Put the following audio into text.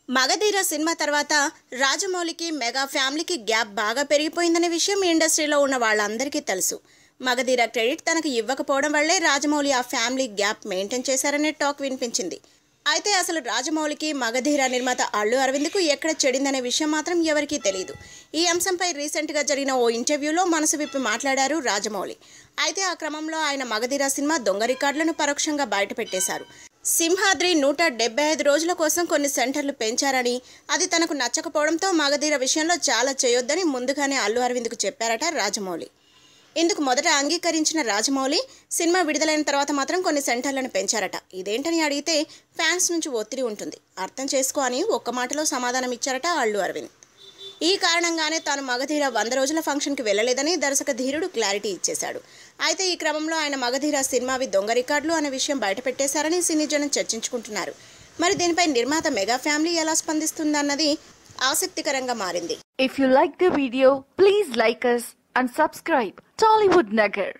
Magadheera cinema తర్వాత రాజమౌళికి mega ఫ్యామిలీకి gap బాగా పెరిగిపోయిందనే విషయం ఇండస్ట్రీలో ఉన్న వాళ్ళందరికీ తెలుసు. మగధీర క్రెడిట్ తనకు ఇవ్వకపోవడం వల్లే రాజమౌళి ఆ ఫ్యామిలీ గ్యాప్ మెయింటైన్ చేశారనే టాక్ వినిపించింది. అయితే అసలు రాజమౌళికి మగధీర నిర్మాత అల్లు అరవింద్కు ఎక్కడ చెడిందనే విషయం మాత్రం ఎవరికీ తెలియదు. ఈ అంశంపై రీసెంట్గా జరిగిన ఓ ఇంటర్వ్యూలో మనసు విప్పి మాట్లాడారు రాజమౌళి. అయితే ఆ క్రమంలో ఆయన మగధీర సినిమా దొంగ రికార్డులను పరోక్షంగా బయటపెట్టేశారు. సింహాద్రి 175 రోజుల కోసం కొన్ని సెంటర్లు పెంచారని, అది తనకు నచ్చకపోవడంతో మగధీర విషయంలో చాలా చేయొద్దని ముందుగానే అల్లు అరవింద్కు చెప్పారట రాజమౌళి. ఇందుకు మొదట అంగీకరించిన రాజమౌళి సినిమా విడుదలైన తర్వాత మాత్రం కొన్ని సెంటర్లను పెంచారట. ఇదేంటని అడిగితే ఫ్యాన్స్ నుంచి ఒత్తిడి ఉంటుంది, అర్థం చేసుకో అని ఒక్క మాటలో సమాధానం ఇచ్చారట అల్లు అరవింద్. ఈ కారణంగానే తాను మగధీర 100 రోజుల ఫంక్షన్కి వెళ్ళలేదని దర్శక ధీరుడు క్లారిటీ ఇచ్చేశాడు. అయితే ఈ క్రమంలో ఆయన మగధీర సినిమావి దొంగ రికార్డులు అనే విషయం బయటపెట్టేశారని సినీ జనం చర్చించుకుంటున్నారు. మరి దీనిపై నిర్మాత మెగా ఫ్యామిలీ ఎలా స్పందిస్తుందన్నది ఆసక్తికరంగా మారింది. If you like the video, please like us and subscribe Tollywood Nagar.